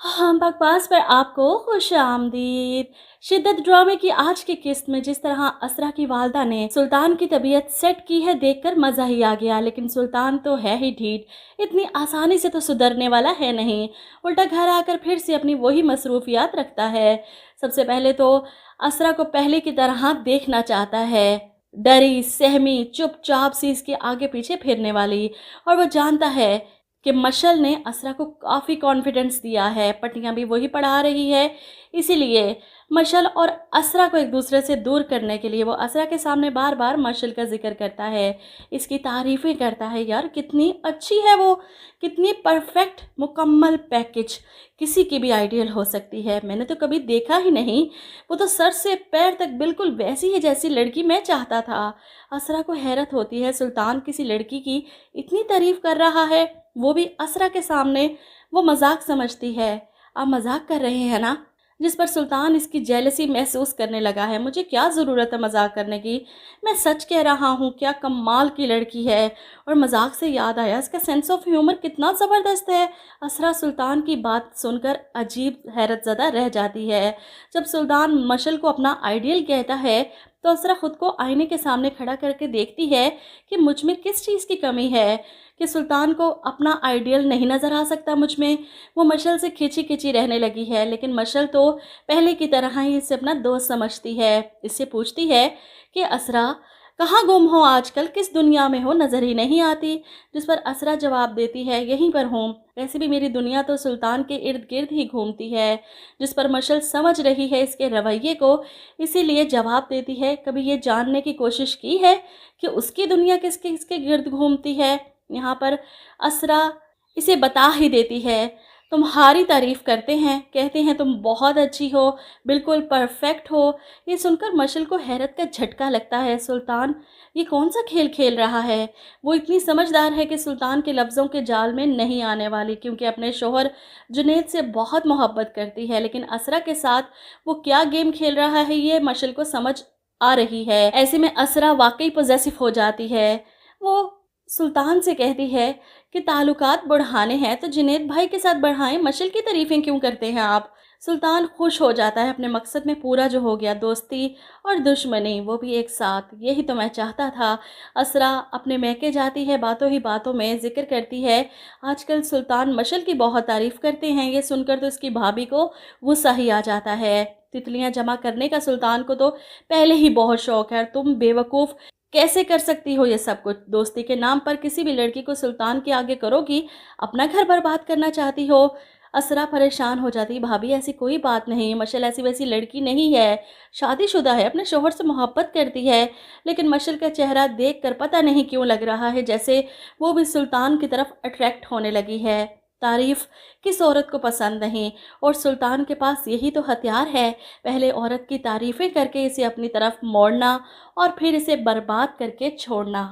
हाँ, बकवास पर आपको खुश आमदीद। शिद्दत ड्रामे की आज की किस्त में जिस तरह असरा की वालदा ने सुल्तान की तबीयत सेट की है देखकर मज़ा ही आ गया। लेकिन सुल्तान तो है ही ढीठ, इतनी आसानी से तो सुधरने वाला है नहीं। उल्टा घर आकर फिर से अपनी वही मसरूफियात रखता है। सबसे पहले तो असरा को पहले की तरह देखना चाहता है, डरी सहमी चुपचाप सी इसके आगे पीछे फिरने वाली। और वो जानता है कि मशल ने असरा को काफ़ी कॉन्फिडेंस दिया है, पट्टियाँ भी वही पढ़ा रही है। इसीलिए मशल और असरा को एक दूसरे से दूर करने के लिए वो असरा के सामने बार बार मशल का जिक्र करता है, इसकी तारीफ़ें करता है। यार कितनी अच्छी है वो, कितनी परफेक्ट मुकम्मल पैकेज, किसी की भी आइडियल हो सकती है। मैंने तो कभी देखा ही नहीं, वो तो सर से पैर तक बिल्कुल वैसी है जैसी लड़की मैं चाहता था। असरा को हैरत होती है, सुल्तान किसी लड़की की इतनी तारीफ़ कर रहा है, वो भी असरा के सामने। वो मजाक समझती है, आप मजाक कर रहे हैं ना। जिस पर सुल्तान इसकी जेलसी महसूस करने लगा है। मुझे क्या ज़रूरत है मजाक करने की, मैं सच कह रहा हूँ, क्या कमाल की लड़की है। और मजाक से याद आया, इसका सेंस ऑफ ह्यूमर कितना ज़बरदस्त है। असरा सुल्तान की बात सुनकर अजीब हैरत ज़दा रह जाती है। जब सुल्तान मशल को अपना आइडियल कहता है तो असरा खुद को आईने के सामने खड़ा करके देखती है कि मुझ में किस चीज़ की कमी है, कि सुल्तान को अपना आइडियल नहीं नज़र आ सकता मुझ में। वो मशल से खिंची खिंची रहने लगी है, लेकिन मशल तो पहले की तरह ही इसे अपना दोस्त समझती है। इससे पूछती है कि असरा कहाँ गुम हो आजकल, किस दुनिया में हो, नज़र ही नहीं आती। जिस पर असरा जवाब देती है, यहीं पर हूँ, वैसे भी मेरी दुनिया तो सुल्तान के इर्द गिर्द ही घूमती है। जिस पर मशल समझ रही है इसके रवैये को, इसीलिए जवाब देती है, कभी ये जानने की कोशिश की है कि उसकी दुनिया किसके किसके गिर्द घूमती है। यहाँ पर असरा इसे बता ही देती है, तुम्हारी तारीफ़ करते हैं, कहते हैं तुम बहुत अच्छी हो, बिल्कुल परफेक्ट हो। ये सुनकर मशल को हैरत का झटका लगता है। सुल्तान ये कौन सा खेल खेल रहा है। वो इतनी समझदार है कि सुल्तान के लफ्ज़ों के जाल में नहीं आने वाली, क्योंकि अपने शोहर जुनैद से बहुत मोहब्बत करती है। लेकिन असरा के साथ वो क्या गेम खेल रहा है ये मशल को समझ आ रही है। ऐसे में असरा वाकई पॉजेसिव हो जाती है। वो सुल्तान से कहती है कि ताल्लुकात बढ़ाने हैं तो जुनैद भाई के साथ बढ़ाएं, मशल की तारीफ़ें क्यों करते हैं आप। सुल्तान खुश हो जाता है, अपने मकसद में पूरा जो हो गया, दोस्ती और दुश्मनी वो भी एक साथ, यही तो मैं चाहता था। असरा अपने मैके जाती है, बातों ही बातों में जिक्र करती है आजकल सुल्तान मशल की बहुत तारीफ़ करते हैं। ये सुनकर तो इसकी भाभी को गुस्सा ही आ जाता है। तितलियां जमा करने का सुल्तान को तो पहले ही बहुत शौक है। तुम बेवकूफ़ कैसे कर सकती हो ये सब कुछ, दोस्ती के नाम पर किसी भी लड़की को सुल्तान के आगे करोगी, अपना घर बर्बाद करना चाहती हो। असरा परेशान हो जाती, भाभी ऐसी कोई बात नहीं, मशल ऐसी वैसी लड़की नहीं है, शादीशुदा है, अपने शोहर से मोहब्बत करती है। लेकिन मशल का चेहरा देखकर पता नहीं क्यों लग रहा है जैसे वो भी सुल्तान की तरफ अट्रैक्ट होने लगी है। तारीफ़ किस औरत को पसंद नहीं, और सुल्तान के पास यही तो हथियार है, पहले औरत की तारीफ़ें करके इसे अपनी तरफ मोड़ना और फिर इसे बर्बाद करके छोड़ना।